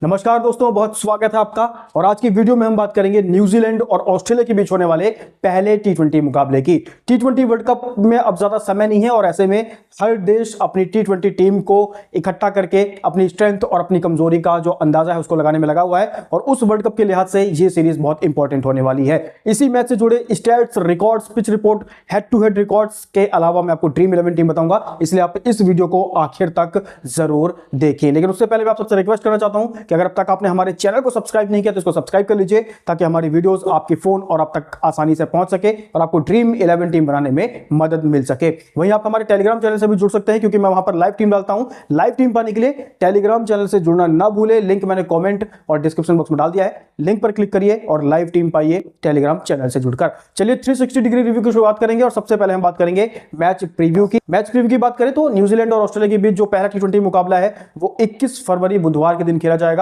नमस्कार दोस्तों, बहुत स्वागत है आपका। और आज की वीडियो में हम बात करेंगे न्यूजीलैंड और ऑस्ट्रेलिया के बीच होने वाले पहले टी20 मुकाबले की। टी20 वर्ल्ड कप में अब ज्यादा समय नहीं है और ऐसे में हर देश अपनी टी20 टीम को इकट्ठा करके अपनी स्ट्रेंथ और अपनी कमजोरी का जो अंदाजा है उसको लगाने में लगा हुआ है। और उस वर्ल्ड कप के लिहाज से ये सीरीज बहुत इंपॉर्टेंट होने वाली है। इसी मैच से जुड़े stats, records, pitch report, head to head records के अलावा मैं आपको ड्रीम 11 टीम बताऊंगा, इसलिए आप इस वीडियो को आखिर तक जरूर देखें। लेकिन उससे पहले मैं आप सबसे रिक्वेस्ट करना चाहता हूं कि अगर अब तक आपने हमारे चैनल को सब्सक्राइब नहीं किया तो इसको सब्सक्राइब कर लीजिए, ताकि हमारी वीडियोस आपके फोन और आप तक आसानी से पहुंच सके और आपको ड्रीम 11 टीम बनाने में मदद मिल सके। वहीं आप हमारे टेलीग्राम चैनल से भी जुड़ सकते हैं, क्योंकि मैं वहां पर लाइव टीम डालता हूं। लाइव टीम पाने के लिए टेलीग्राम चैनल से जुड़ना ना भूले, लिंक मैंने कॉमेंट और डिस्क्रिप्शन बॉक्स में डाल दिया है। लिंक पर क्लिक करिए और लाइव टीम पाइए टेलीग्राम चैनल से जुड़कर। चलिए 360 डिग्री रिव्यू की शुरुआत करेंगे और सबसे पहले हम बात करेंगे मैच प्रीव्यू की। मैच प्रीव्यू की बात करें तो न्यूजीलैंड और ऑस्ट्रेलिया के बीच जो पहला टी20 मुकाबला है वो 21 फरवरी बुधवार के दिन खेला जाएगा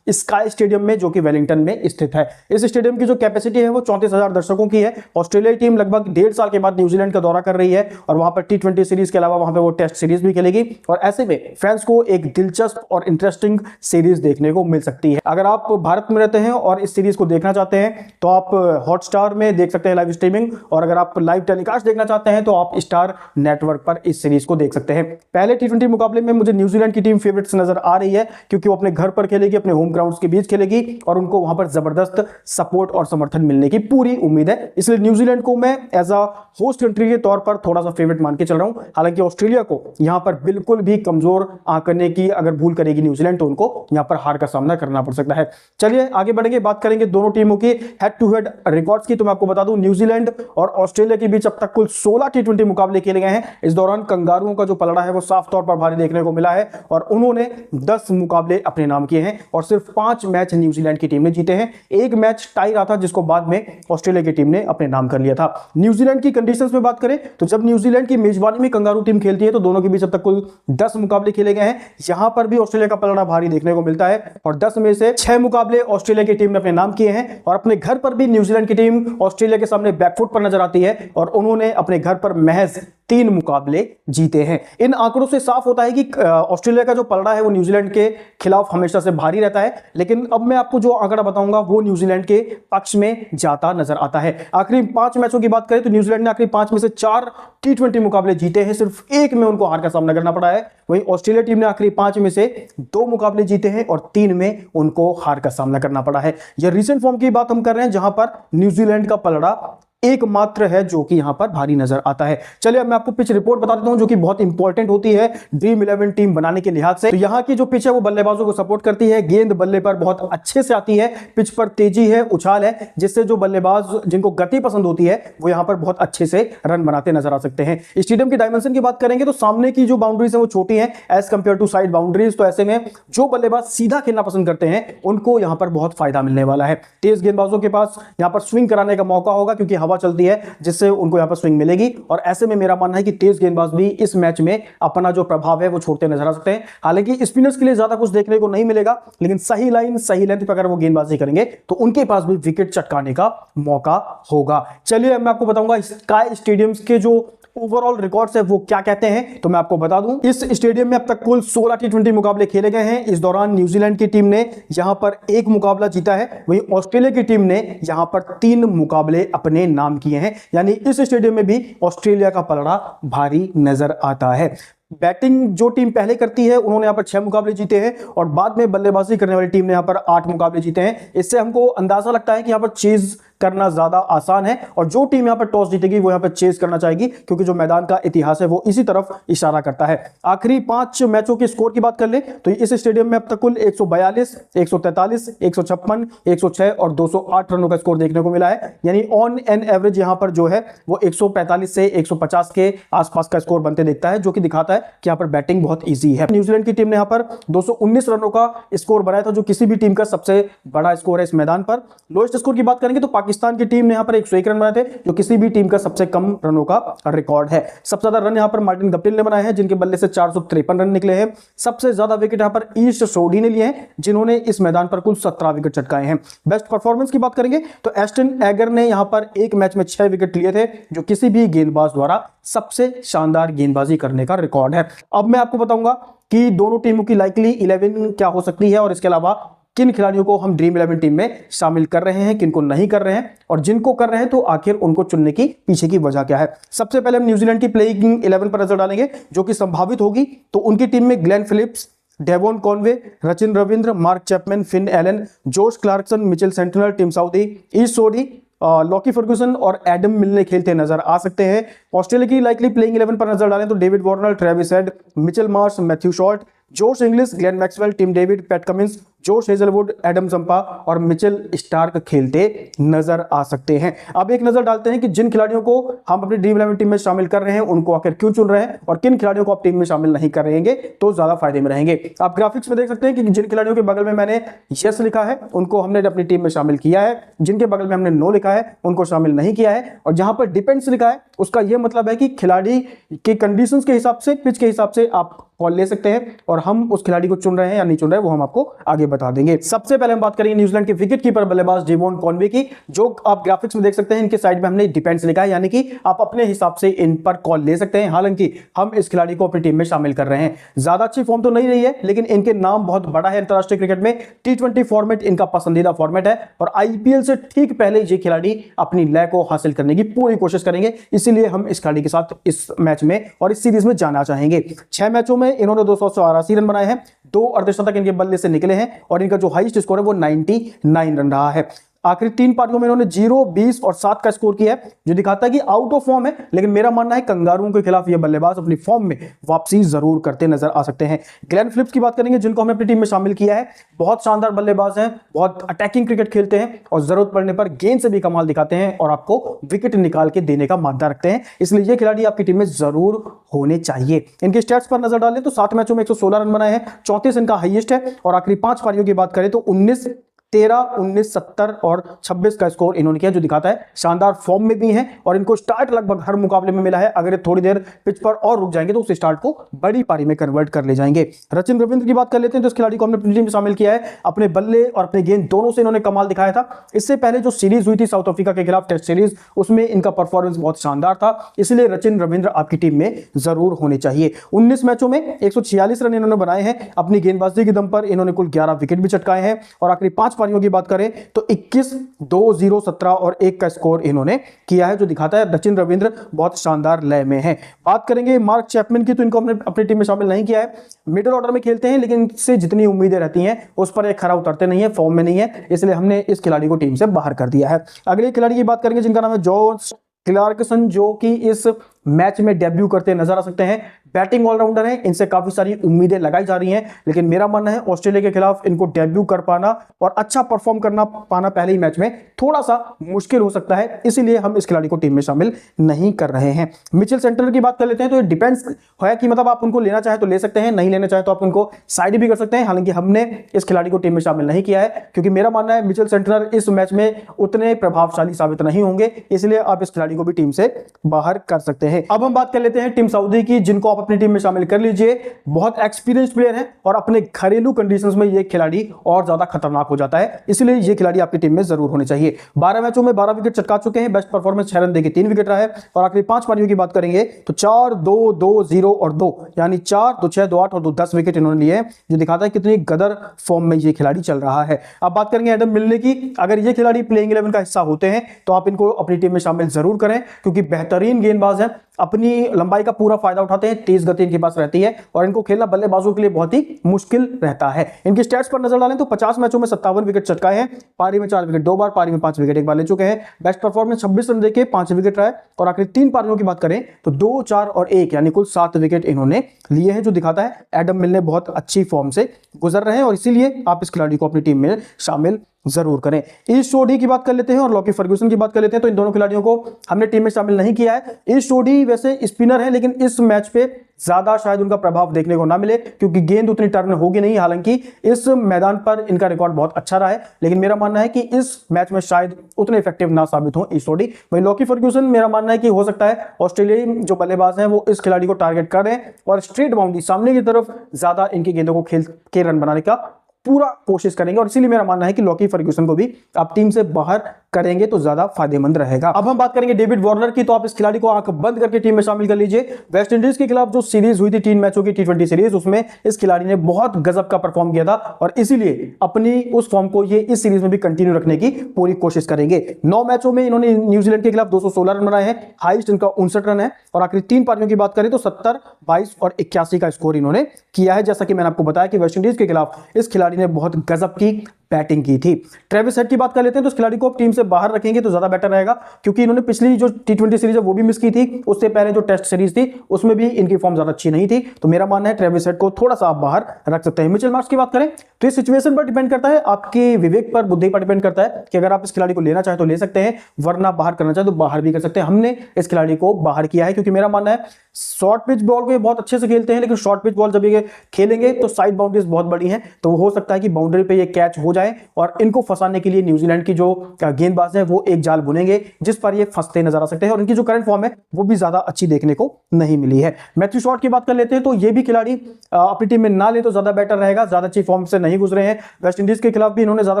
स्काई स्टेडियम में, जो कि वेलिंगटन में स्थित है। इस स्टेडियम की जो कैपेसिटी है वो 34,000 दर्शकों की है। ऑस्ट्रेलिया टीम लगभग 1.5 साल के बाद न्यूजीलैंड का दौरा कर रही है और वहां पर टी20 सीरीज के अलावा वहां पर वो टेस्ट सीरीज भी खेलेगी। और ऐसे में फैंस को एक दिलचस्प और इंटरेस्टिंग सीरीज देखने को मिल सकती है। अगर आप भारत में रहते हैं और इस सीरीज को देखना चाहते हैं तो आप हॉटस्टार में देख सकते हैं लाइव स्ट्रीमिंग, और अगर आप लाइव टेलीकास्ट देखना चाहते हैं तो आप स्टार नेटवर्क पर इस सीरीज को देख सकते हैं। पहले टी20 मुकाबले में मुझे न्यूजीलैंड की टीम फेवरेट्स नजर आ रही है, क्योंकि वो अपने घर पर खेलेगी, अपने होम ग्राउंड्स के बीच खेलेगी और उनको वहां पर जबरदस्त सपोर्ट और समर्थन मिलने की पूरी उम्मीद है। इसलिए न्यूजीलैंड को मैं एज अ होस्ट कंट्री के तौर पर थोड़ा सा फेवरेट मान के चल रहा हूं। हालांकि ऑस्ट्रेलिया को यहां पर बिल्कुल भी कमजोर आंकने की अगर भूल करेगी न्यूजीलैंड तो उनको यहां पर हार का सामना करना पड़ सकता है। चलिए आगे बढ़ेंगे, बात करेंगे दोनों टीमों की हेड टू हेड रिकॉर्ड्स की। तो मैं आपको बता दूं, न्यूजीलैंड और ऑस्ट्रेलिया के बीच अब तक कुल 16 टी20 मुकाबले खेले गए हैं। इस दौरान कंगारुओं का जो पलड़ा है वो साफ तौर पर भारी देखने को मिला है और उन्होंने 10 मुकाबले अपने नाम किए हैं और सिर्फ 5 मैच न्यूजीलैंड की टीम ने जीते हैं। एक मैच टाई रहा था जिसको बाद में ऑस्ट्रेलिया की टीम ने अपने नाम कर लिया था। न्यूजीलैंड की कंडीशंस में बात करें तो जब न्यूजीलैंड की मेजबानी में कंगारू टीम खेलती है तो दोनों के बीच अब तक कुल 10 मुकाबले खेले गए हैं। यहां पर भी ऑस्ट्रेलिया का पलड़ा भारी देखने को मिलता है और 10 में से 6 मुकाबले ऑस्ट्रेलिया की टीम ने अपने नाम किए हैं। और अपने घर पर भी न्यूजीलैंड की टीम ऑस्ट्रेलिया के सामने बैकफुट पर नजर आती है और उन्होंने अपने घर पर महज 3 मुकाबले जीते हैं। इन आंकड़ों से साफ होता है कि ऑस्ट्रेलिया का जो पलड़ा है वो न्यूजीलैंड के खिलाफ हमेशा से भारी रहता है। लेकिन अब मैं आपको जो आंकड़ा बताऊंगा वो न्यूजीलैंड के पक्ष में जाता नजर आता है। आखिरी 5 मैचों की बात करें तो न्यूजीलैंड ने आखिरी 5 में से 4 टी20 मुकाबले जीते हैं, सिर्फ एक में उनको हार का सामना करना पड़ा है। वहीं ऑस्ट्रेलिया टीम ने आखिरी 5 में से 2 मुकाबले जीते हैं और 3 में उनको हार का सामना करना पड़ा है। यह रीसेंट फॉर्म की बात हम कर रहे हैं, जहां पर न्यूजीलैंड का पलड़ा एकमात्र है जो कि यहां पर भारी नजर आता है। चलिए अब मैं आपको पिच रिपोर्ट बता देता हूं, जो कि बहुत इंपॉर्टेंट होती है ड्रीम 11 टीम बनाने के लिहाज से। तो यहां की जो पिच है वो बल्लेबाजों को सपोर्ट करती है, गेंद बल्ले पर बहुत अच्छे से आती है, पिच पर तेजी है, उछाल है, जिससे जो बल्लेबाज जिनको गति पसंद होती है वो यहां पर बहुत अच्छे से रन बनाते नजर आ सकते हैं। स्टेडियम की डायमेंशन की बात करेंगे तो सामने की जो बाउंड्रीज है वो छोटी है as compare to side boundaries. तो ऐसे में जो बल्लेबाज सीधा खेलना पसंद करते हैं उनको यहां पर बहुत फायदा मिलने वाला है। तेज गेंदबाजों के पास यहां पर स्विंग कराने का मौका होगा, क्योंकि हवा चलती है जिससे उनको यहां पर स्विंग मिलेगी। और ऐसे में मेरा मानना है कि तेज गेंदबाज भी इस मैच में अपना जो प्रभाव है वो छोड़ते नजर आ सकते हैं। हालांकि स्पिनर्स के लिए ज्यादा कुछ देखने को नहीं मिलेगा, लेकिन सही लाइन सही लेंथ पर अगर वो गेंदबाजी करेंगे तो उनके पास भी विकेट चटकाने का मौका होगा। चलिए मैं आपको बताऊंगा स्काई स्टेडियम्स के जो ओवरऑल रिकॉर्ड्स है वो क्या कहते हैं। तो मैं आपको बता दूं, इस स्टेडियम में अब तक कुल 16 टी20 मुकाबले खेले गए हैं। इस दौरान न्यूजीलैंड की टीम ने यहां पर 1 मुकाबला जीता है, वहीं ऑस्ट्रेलिया की टीम ने यहां पर 3 मुकाबले अपने नाम किए हैं। यानी इस स्टेडियम में भी ऑस्ट्रेलिया का पलड़ा भारी नजर आता है। बैटिंग जो टीम पहले करती है उन्होंने यहां पर 6 मुकाबले जीते हैं और बाद में बल्लेबाजी करने वाली टीम ने यहां पर 8 मुकाबले जीते हैं। इससे हमको अंदाजा लगता है कि यहां पर चेज करना ज्यादा आसान है और जो टीम यहां पर टॉस जीतेगी वो यहां पर चेज करना चाहेगी, क्योंकि जो मैदान का इतिहास है वो इसी तरफ इशारा करता है। आखिरी 5 मैचों के स्कोर की बात कर ले तो इस स्टेडियम में अब तक कुल 142, 143, 156, 106 और 208 रनों का स्कोर देखने को मिला है। यानी ऑन एन एवरेज यहां पर जो है वो 145 से 150 के आसपास का स्कोर बनते दिखता है, जो कि दिखाता है कि यहां पर बैटिंग बहुत ईजी है। न्यूजीलैंड की टीम ने यहां पर 219 रनों का स्कोर बनाया था, जो किसी भी टीम का सबसे बड़ा स्कोर है इस मैदान पर। लोएस्ट स्कोर की बात करेंगे तो पाकिस्तान की टीम ने यहां पर 101 रन बनाए थे, जो किसी भी टीम का सबसे कम रनों का रिकॉर्ड है। सबसे ज्यादा रन यहां पर मार्टिन गप्टिल ने बनाए हैं, जिनके बल्ले से 453 रन निकले हैं। सबसे ज्यादा विकेट यहां पर ईस्ट सोडी ने लिए हैं, जिन्होंने इस मैदान पर कुल 17 विकेट चटकाए हैं। बेस्ट परफॉर्मेंस की बात करेंगे तो एस्टन एगर ने यहां पर एक मैच में 6 विकेट लिए थे, जो किसी भी गेंदबाज द्वारा सबसे शानदार गेंदबाजी करने का रिकॉर्ड है। अब मैं आपको बताऊंगा कि दोनों टीमों की लाइकली 11 क्या हो सकती है और इसके अलावा किन खिलाड़ियों को हम ड्रीम 11 टीम में शामिल कर रहे हैं, किनको नहीं कर रहे हैं, और जिनको कर रहे हैं तो आखिर उनको चुनने की पीछे की वजह क्या है। सबसे पहले हम न्यूजीलैंड की प्लेइंग 11 पर नजर डालेंगे जो कि संभावित होगी। तो उनकी टीम में Glenn Phillips, Devon Conway, Rachin Ravindra, Mark Chapman, Finn Allen, Josh Clarkson, Mitchell Santner, Tim Southee, Ish Sodhi, Lockie Ferguson और एडम मिलने खेलते नजर आ सकते हैं। ऑस्ट्रेलिया की लाइकली प्लेइंग 11 पर नजर डालें तो David Warner, Travis Head, Mitchell Marsh, Matthew Short, Josh Inglis, Glenn Maxwell, Tim David, Pat Cummins, Josh Hazlewood, Adam Zampa और मिचेल स्टार्क खेलते नजर आ सकते हैं। अब एक नजर डालते हैं कि जिन खिलाड़ियों को हम अपनी ड्रीम 11 टीम में शामिल कर रहे हैं उनको आखिर क्यों चुन रहे हैं और किन खिलाड़ियों को आप टीम में शामिल नहीं कर रहेंगे तो ज्यादा फायदे में रहेंगे। आप ग्राफिक्स में देख सकते हैं कि जिन खिलाड़ियों के बगल में मैंने यस लिखा है उनको हमने अपनी टीम में शामिल किया है, जिनके बगल में हमने नो लिखा है उनको शामिल नहीं किया है, और जहां पर डिपेंड्स लिखा है उसका यह मतलब है कि खिलाड़ी के कंडीशंस के हिसाब से, पिच के हिसाब से आप कॉल ले सकते हैं और हम उस खिलाड़ी को चुन रहे हैं या नहीं चुन रहे हैं वो हम आपको आगे बता देंगे। सबसे पहले हम बात करेंगे न्यूजीलैंड के विकेट कीपर बल्लेबाज डेवॉन कॉनवे की, जो आप ग्राफिक्स में देख सकते हैं इनके साइड में हमने डिपेंड्स लिखा है, यानी कि आप अपने हिसाब से इन पर कॉल ले सकते हैं। हालांकि हम इस खिलाड़ी को अपनी टीम में शामिल कर रहे हैं। ज्यादा अच्छी फॉर्म तो नहीं रही है लेकिन इनके नाम बहुत बड़ा है अंतरराष्ट्रीय क्रिकेट में। T20 फॉर्मेट इनका पसंदीदा फॉर्मेट है और IPL से ठीक पहले ये खिलाड़ी अपनी लय को हासिल करने की पूरी कोशिश करेंगे, इसीलिए हम इस खिलाड़ी के साथ इस मैच में और इस सीरीज में जाना चाहेंगे। 6 मैचों में इन्होंने 284 रन बनाए हैं, 2 अर्धशतक इनके बल्ले से निकले हैं और इनका जो हाईएस्ट स्कोर है वो 99 रन रहा है। आखिरी 3 पारियों में इन्होंने 0, 20 और 7 का स्कोर किया है, जो दिखाता है कि आउट ऑफ फॉर्म है, लेकिन मेरा मानना है कंगारुओं के खिलाफ ये बल्लेबाज अपनी फॉर्म में वापसी जरूर करते नजर आ सकते हैं। ग्लेन फिलिप्स की बात करेंगे जिनको हमने अपनी टीम में शामिल किया है। बहुत शानदार बल्लेबाज हैं, बहुत अटैकिंग क्रिकेट खेलते हैं और जरूरत पड़ने पर गेंद से भी कमाल दिखाते हैं और आपको विकेट निकाल के देने का मादा रखते हैं, इसलिए ये खिलाड़ी आपकी टीम में जरूर होने चाहिए। इनके स्टैट्स पर नजर डालें तो 7 मैचों में 116 रन बनाए हैं, 34 इनका हाईएस्ट है, और आखिरी 5 पारियों की बात करें तो 19, 13, 19, 70 और 26 का स्कोर इन्होंने किया, जो दिखाता है शानदार फॉर्म में भी हैं और इनको स्टार्ट लगभग हर मुकाबले में मिला है। अगर ये थोड़ी देर पिच पर और रुक जाएंगे तो उस स्टार्ट को बड़ी पारी में कन्वर्ट कर ले जाएंगे। रचिन रविंद्र की बात कर लेते हैं तो इस खिलाड़ी को हमने अपनी टीम में शामिल किया है। अपने बल्ले और अपने गेंद दोनों से इन्होंने कमाल दिखाया था। इससे पहले जो सीरीज हुई थी साउथ अफ्रीका के खिलाफ टेस्ट सीरीज, उसमें इनका परफॉर्मेंस बहुत शानदार था, इसलिए रचिन रविंद्र आपकी टीम में जरूर होने चाहिए। 19 मैचों में 146 रन इन्होंने बनाए हैं, अपनी गेंदबाजी के दम पर इन्होंने कुल 11 विकेट भी चटकाए हैं, और आखिरी 5 पारियों की बात करें तो 21, 2, 0, 17 और 1 का स्कोर इन्होंने किया है, जो दिखाता है रचिन रविंद्र बहुत शानदार लय में है। बात करेंगे मार्क चैपमैन की तो इनको हमने अपनी टीम में शामिल नहीं किया है। मिडिल ऑर्डर में खेलते हैं लेकिन इनसे जितनी उम्मीदें रहती हैं उस पर एक खरा उतरते नहीं है, फॉर्म में नहीं है, इसलिए हमने इस खिलाड़ी को टीम से बाहर कर दिया है। अगले खिलाड़ी की बात करेंगे जिनका नाम है जोश क्लार्कसन, जो कि इस मैच में डेब्यू करते नजर आ सकते हैं। बैटिंग ऑलराउंडर है, इनसे काफी सारी उम्मीदें लगाई जा रही हैं, लेकिन मेरा मानना है ऑस्ट्रेलिया के खिलाफ इनको डेब्यू कर पाना और अच्छा परफॉर्म करना पाना पहले ही मैच में थोड़ा सा मुश्किल हो सकता है, इसीलिए हम इस खिलाड़ी को टीम में शामिल नहीं कर रहे हैं। मिचेल सेंटिनल की बात कर लेते हैं तो ये डिपेंड्स है कि मतलब आप उनको लेना चाहे तो ले सकते हैं, नहीं लेना चाहे तो आप उनको साइड भी कर सकते हैं। हालांकि हमने इस खिलाड़ी को टीम में शामिल नहीं किया है क्योंकि मेरा मानना है मिचेल सेंटिनल इस मैच में उतने प्रभावशाली साबित नहीं होंगे, इसलिए आप इस खिलाड़ी को भी टीम से बाहर कर सकते हैं। अब हम बात कर लेते हैं टिम साउदी की, जिनको आप अपनी टीम में शामिल कर लीजिए। बहुत एक्सपीरियंस प्लेयर है और अपने घरेलू कंडीशंस में ये खिलाड़ी और ज्यादा खतरनाक हो जाता है, इसलिए ये खिलाड़ी आपकी टीम में जरूर होने चाहिए। 12 मैचों में 12 विकेट चटका चुके हैं, बेस्ट परफॉर्मेंस 6 रन देके 3 विकेट रहा है, और आखिरी 5 पारियों की बात करेंगे तो 4, 2, 2, 0 और 2, यानी 4, 2, 6, 2, 8 और 2, 10 विकेट इन्होंने लिए, जो दिखाता है कितनी गदर फॉर्म में ये खिलाड़ी चल रहा है। अब बात करेंगे एडम मिलने की। अगर ये खिलाड़ी प्लेइंग 11 का हिस्सा होते हैं तो आप इनको अपनी टीम में शामिल जरूर करें, क्योंकि बेहतरीन गेंदबाज हैं, अपनी लंबाई का पूरा फायदा उठाते हैं, तेज गति इनके पास रहती है और इनको खेलना बल्लेबाजों के लिए बहुत ही मुश्किल रहता है। इनके स्टैट्स पर नजर डालें तो 50 मैचों में 57 विकेट चटकाए हैं, पारी में 4 विकेट 2 बार, पारी में 5 विकेट 1 बार ले चुके हैं। बेस्ट परफॉर्मेंस 26 रन देके 5 विकेट रहा है, और आखिरी 3 पारियों की बात करें तो 2, 4 और 1 यानी कुल 7 विकेट इन्होंने लिए हैं, जो दिखाता है एडम मिलने बहुत अच्छी फॉर्म से गुजर रहे हैं, और इसीलिए आप इस खिलाड़ी को अपनी टीम में शामिल जरूर करें। ईस्ट सोडी की बात कर लेते हैं और लॉकी फर्ग्यूसन की बात कर लेते हैं। तो इन दोनों खिलाड़ियों को हमने टीम में शामिल नहीं किया है। ईस्ट सोडी वैसे स्पिनर है, लेकिन इस मैच पे ज्यादा शायद उनका प्रभाव देखने को ना मिले क्योंकि गेंद उतनी टर्न होगी नहीं। हालांकि इस मैदान पर इनका रिकॉर्ड बहुत अच्छा रहा है, लेकिन मेरा मानना है कि इस मैच में शायद उतने इफेक्टिव ना साबित हो ईस्ट सोडी। वहीं लॉकी फर्ग्यूसन, मेरा मानना है कि हो सकता है ऑस्ट्रेलियाई जो बल्लेबाज हैं वो इस खिलाड़ी को टारगेट कर रहे हैं और स्ट्रेट बाउंड्री सामने की तरफ ज्यादा इनकी गेंदों को खेल के रन बनाने का पूरा कोशिश करेंगे, और इसीलिए मेरा मानना है कि लॉकी फर्ग्यूसन को भी आप टीम से बाहर करेंगे तो ज्यादा फायदेमंद रहेगा। अब हम बात करेंगे डेविड वार्नर की, तो आप इस खिलाड़ी को आंख बंद करके टीम में शामिल कर लीजिए। वेस्ट इंडीज के खिलाफ जो सीरीज हुई थी 3 मैचों की T20 सीरीज, उसमें इस खिलाड़ी ने बहुत गजब का परफॉर्म किया था और इसीलिए अपनी उस फॉर्म को ये इस सीरीज में भी कंटिन्यू रखने की पूरी कोशिश करेंगे। 9 मैचों में इन्होंने न्यूजीलैंड के खिलाफ 216 रन बनाए हैं, हाईएस्ट इनका 59 रन है और आखिरी 3 पारियों की बात करें तो 70, 22 और 81 का स्कोर इन्होंने किया है। जैसा कि मैंने आपको बताया कि वेस्ट इंडीज के खिलाफ इस खिलाड़ी ने बहुत गजब की बैटिंग की थी। ट्रेविस हेड की बात कर लेते हैं, तो इस खिलाड़ी को आप टीम से बाहर रखेंगे तो ज्यादा बेटर रहेगा, क्योंकि इन्होंने पिछली जो T20 सीरीज है वो भी मिस की थी, उससे पहले जो टेस्ट सीरीज थी उसमें भी इनकी फॉर्म ज्यादा अच्छी नहीं थी। तो मेरा मानना है ट्रेविस हेड को थोड़ा सा आप बाहर रख सकते हैं। मिचेल मार्श की बात करें तो इस सिचुएशन पर डिपेंड करता है, आपके विवेक पर, बुद्धि पर डिपेंड करता है कि अगर आप इस खिलाड़ी को लेना चाहे तो ले सकते हैं, वरना बाहर करना चाहे तो बाहर भी कर सकते हैं। हमने इस खिलाड़ी को बाहर किया है क्योंकि मेरा मानना है शॉर्ट पिच बॉल को ये बहुत अच्छे से खेलते हैं, लेकिन शॉर्ट पिच बॉल जब ये खेलेंगे तो साइड बाउंड्रीज बहुत बड़ी हैं, तो हो सकता है कि बाउंड्री पे ये कैच हो जाए और इनको फंसाने के लिए न्यूजीलैंड की जो गेंदबाज है वो एक जाल बुनेंगे जिस पर ये फंसते नजर आ सकते हैं और इनकी जो करंट फॉर्म है वो भी ज्यादा अच्छी देखने को नहीं मिली है। मैथ्यू शॉर्ट की बात कर लेते हैं, तो ये भी खिलाड़ी अपनी टीम में ना ले तो ज्यादा बेटर रहेगा, ज्यादा अच्छी फॉर्म से नहीं गुजरे हैं। वेस्ट इंडीज के खिलाफ भी इन्होंने ज्यादा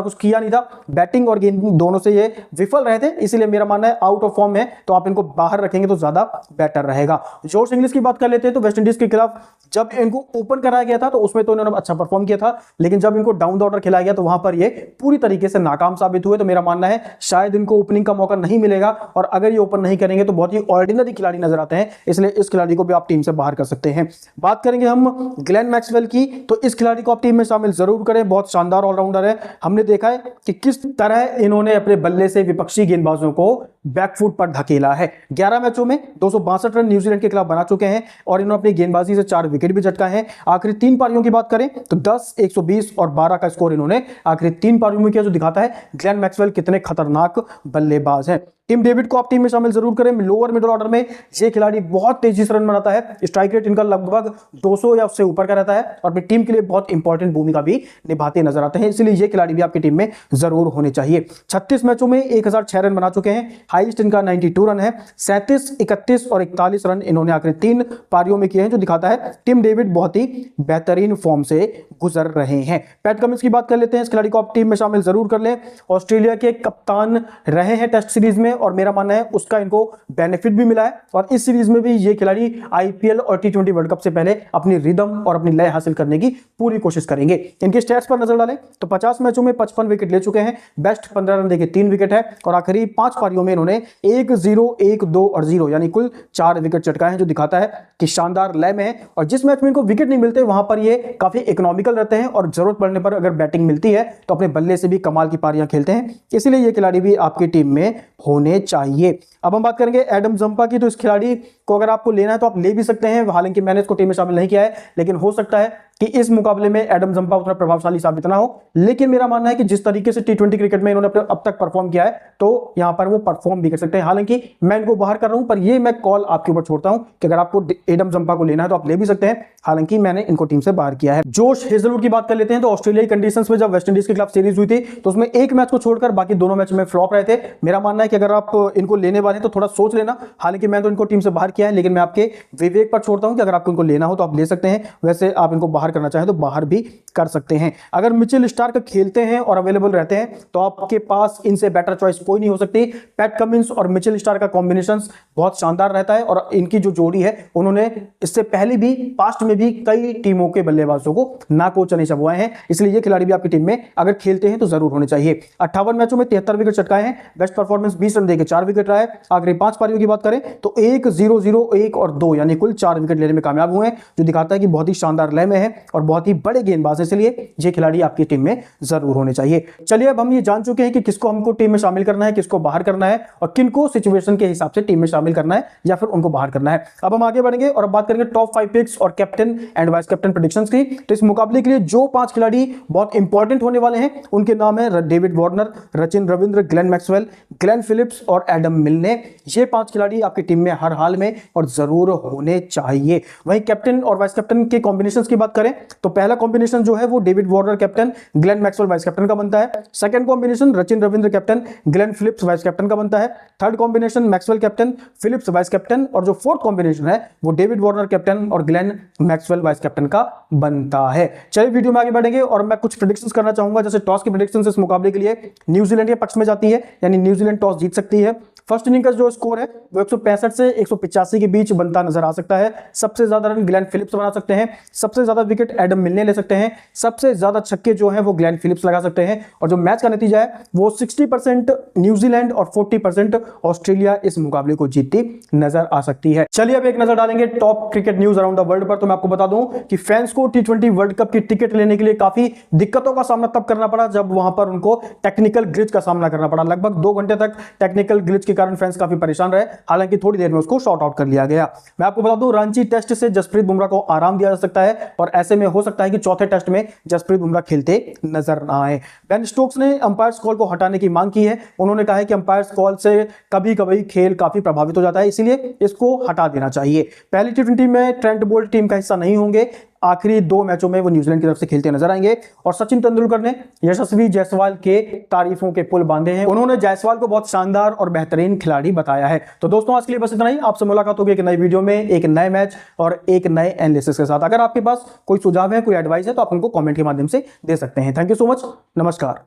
कुछ किया नहीं था, बैटिंग और गेंद दोनों से ये विफल रहे थे, इसलिए मेरा मानना है आउट ऑफ फॉर्म है तो आप इनको बाहर रखेंगे तो ज्यादा बेटर रहेगा। जॉश इंग्लिश की बात कर लेते हैं, तो वेस्ट इंडीज के खिलाफ जब इनको ओपन कराया गया था तो उसमें तो इन्होंने अच्छा परफॉर्म किया था, लेकिन जब इनको डाउन द ऑर्डर खिलाया गया तो वहां पर ये पूरी तरीके से नाकाम साबित हुए। तो मेरा मानना है शायद इनको ओपनिंग का मौका नहीं मिलेगा और अगर ये ओपन नहीं करेंगे तो बहुत ही ऑर्डिनरी खिलाड़ी नजर आते हैं, इसलिए इस खिलाड़ी को भी आप टीम से बाहर कर सकते हैं। बात करेंगे हम ग्लेन मैक्सवेल की, तो इस खिलाड़ी को आप टीम में शामिल जरूर करें, बहुत शानदार ऑलराउंडर है। हमने देखा है कि किस तरह इन्होंने अपने बल्ले से विपक्षी गेंदबाजों को बैकफुट पर धकेला है। 11 मैचों में 262 रन न्यूजीलैंड के खिलाफ बना चुके हैं और इन्होंने अपनी गेंदबाजी से 4 विकेट भी झटकाए हैं। आखिरी 3 पारियों की बात करें तो 10, 120 और 12 का स्कोर इन्होंने आखिरी 3 पारियों में किया, जो दिखाता है ग्लेन मैक्सवेल कितने खतरनाक बल्लेबाज हैं। टिम डेविड को आप टीम में शामिल जरूर करें। लोअर मिडिल ऑर्डर में ये खिलाड़ी बहुत तेजी से रन बनाता है, स्ट्राइक रेट इनका लगभग 200 या उससे ऊपर का रहता है और अपनी टीम के लिए बहुत इंपॉर्टेंट भूमिका भी निभाते नजर आते हैं, इसलिए ये खिलाड़ी भी आपकी टीम में जरूर होने चाहिए। 36 मैचों में 1006 रन बना चुके हैं, हाईएस्ट इनका 92 रन है। 37, 31 और 41 रन इन्होंने आखिरी 3 पारियों में किए हैं, जो दिखाता है टिम डेविड बहुत ही बेहतरीन फॉर्म से गुजर रहे हैं। पैट कमिंस की बात कर लेते हैं, इस खिलाड़ी को आप टीम में शामिल जरूर कर लें। ऑस्ट्रेलिया के कप्तान रहे हैं टेस्ट सीरीज में और मेरा मानना है उसका इनको बेनिफिट भी मिला है और इस सीरीज में भी ये खिलाड़ी आईपीएल और T20 वर्ल्ड कप से पहले अपनी रिदम और अपनी लय हासिल करने की पूरी कोशिश करेंगे। इनके स्टैट्स पर नजर डालें तो 50 मैचों में 55 विकेट ले चुके हैं, बेस्ट 15 रन देके 3 विकेट है और आखिरी 5 पारियों में इन्होंने 1, 0, 1, 2 और 0 यानी कुल 4 विकेट चटकाए हैं, जो दिखाता है कि शानदार लय में है। और जिस मैच में इनको विकेट नहीं मिलते वहां पर ये काफी इकोनॉमिकल रहते हैं और जरूरत पड़ने पर अगर बैटिंग मिलती है तो अपने बल्ले से भी कमाल की पारियां खेलते हैं, इसलिए ये खिलाड़ी भी आपकी टीम में होने चाहिए। अब हम बात करेंगे एडम जंपा की, तो इस खिलाड़ी को अगर आपको लेना है तो आप ले भी सकते हैं, हालांकि मैंने इसको टीम में शामिल नहीं किया है, लेकिन हो सकता है कि इस मुकाबले में एडम जंपा उतना प्रभावशाली साबित ना हो, लेकिन मेरा मानना है कि जिस तरीके से T20 क्रिकेट में इन्होंने अब तक परफॉर्म किया है तो यहां पर वो परफॉर्म भी कर सकते हैं। हालांकि मैं इनको बाहर कर रहा हूं, पर ये मैं कॉल आपके ऊपर छोड़ता हूं कि अगर आपको एडम जंपा को लेना है तो आप ले भी सकते हैं, हालांकि मैंने इनको टीम से बाहर किया है। जोश हेजलवुड की बात कर लेते हैं, तो ऑस्ट्रेलियाई कंडीशंस में जब वेस्ट इंडीज के खिलाफ सीरीज हुई थी तो उसमें एक मैच को छोड़कर बाकी दोनों मैच में फ्लॉप रहे थे। मेरा मानना है कि अगर आप इनको लेने वाले हैं तो थोड़ा सोच लेना, हालांकि मैं तो इनको टीम से बाहर किया है, लेकिन मैं आपके विवेक पर छोड़ता हूं कि अगर आपको इनको लेना हो तो आप ले सकते हैं, वैसे आप इनको बाहर करना चाहें तो बाहर भी कर सकते हैं। अगर मिचेल स्टार्क खेलते हैं और अवेलेबल रहते हैं तो आपके पास इनसे बेटर चॉइस कोई नहीं हो सकती। पैट कमिंस और मिचेल स्टार्क का कॉम्बिनेशन बहुत शानदार रहता है और इनकी जो जोड़ी है उन्होंने इससे पहले भी पास्ट में भी कई टीमों के बल्लेबाजों को नाको चने चबवाए हैं, इसलिए ये खिलाड़ी भी आपकी टीम में अगर खेलते हैं तो जरूर होने चाहिए। 58 मैचों में 73 विकेट चटकाए हैं, बेस्ट परफॉर्मेंस 20 रन देके 4 विकेट रहा है। आखिरी 5 पारियों की बात करें तो 1, 0, 0, 1 और 2 यानी कुल 4 विकेट लेने में कामयाब हुए हैं, जो दिखाता है कि बहुत ही शानदार लय में है और बहुत ही बड़े गेंदबाज है, इसलिए ये खिलाड़ी आपकी टीम में जरूर होने चाहिए। चलिए अब हम ये जान चुके हैं कि किसको हमको टीम में शामिल करना है, किसको बाहर करना है और किनको सिचुएशन के हिसाब से टीम में शामिल करना है या फिर उनको बाहर करना है। अब हम आगे बढ़ेंगे और अब बात करेंगे टॉप 5 पिक्स और captain and vice captain predictions की। तो इस मुकाबले के लिए जो 5 खिलाड़ी बहुत इंपॉर्टेंट होने वाले हैं उनके नाम है David Warner, Sachin Ravindra, Glenn Maxwell, Glenn Phillips और एडम मिलने। ये 5 खिलाड़ी आपकी टीम में हर हाल में और जरूर होने चाहिए। वहीं कैप्टन और वाइस कैप्टन के कॉम्बिनेशंस की बात करें करें तो पहला कॉम्बिनेशन जो है वो David Warner captain, Glenn Maxwell vice captain का बनता है। Second combination Sachin Ravindra captain, Glenn Phillips vice captain का बनता है। Third combination Maxwell captain, Phillips vice captain, और जो फोर्थ कॉम्बिनेशन है वो डेविड वार्नर कैप्टन और ग्लेन मैक्सवेल वाइस कैप्टन का बनता है। चलिए वीडियो में आगे बढ़ेंगे और मैं कुछ प्रेडिक्शंस करना चाहूंगा। जैसे टॉस की प्रेडिक्शंस इस मुकाबले के लिए न्यूजीलैंड के पक्ष में जाती है, यानी न्यूजीलैंड टॉस जीत सकती है। फर्स्ट इनिंग का जो स्कोर है वो 165 से 185 के बीच बनता नजर आ सकता है। सबसे ज्यादा रन ग्लेन फिलिप्स बना सकते हैं, सबसे ज्यादा विकेट एडम मिलने ले सकते हैं, सबसे ज्यादा छक्के जो हैं वो ग्लेन फिलिप्स लगा सकते हैं। और जो मैच का नतीजा है वो 60% न्यूजीलैंड और 40% ऑस्ट्रेलिया इस मुकाबले को जीतती नजर आ सकती है। चलिए अब एक नजर डालेंगे top cricket news around the world पर। तो मैं आपको बता दूं कि फैंस को T20 वर्ल्ड कप की टिकट लेने के लिए काफी दिक्कतों का सामना तब करना पड़ा जब वहां पर उनको टेक्निकल ग्लिच का सामना करना पड़ा। लगभग 2 घंटे तक टेक्निकल ग्लिच के कारण फैंस काफी परेशान रहे, हालांकि थोड़ी देर में उसको शॉर्ट आउट कर लिया गया। मैं आपको बता दूं रांची टेस्ट से जसप्रीत बुमराह को आराम दिया जा सकता है और ऐसे में हो सकता है कि चौथे टेस्ट में जसप्रीत बुमराह खेलते नजर ना आए। बेन स्टोक्स ने अंपायर्स कॉल को हटाने की मांग की है। उन्होंने कहा है कि अंपायर्स कॉल से कभी कभी खेल काफी प्रभावित हो जाता है, इसलिए इसको हटा देना चाहिए। पहली T20 में ट्रेंट बोल्ट टीम का हिस्सा नहीं होंगे। आखिरी 2 मैचों में वो न्यूजीलैंड की तरफ से खेलते नजर आएंगे। और सचिन तेंदुलकर ने यशस्वी जायसवाल के तारीफों के पुल बांधे हैं। उन्होंने जायसवाल को बहुत शानदार और बेहतरीन खिलाड़ी बताया है। तो दोस्तों आज के लिए बस इतना ही। आपसे मुलाकात होगी एक नई वीडियो में, एक नए मैच और एक नए एनालिसिस के साथ। अगर आपके पास कोई सुझाव है, कोई एडवाइस है तो आप उनको कमेंट के माध्यम से दे सकते हैं। Thank you so much. नमस्कार।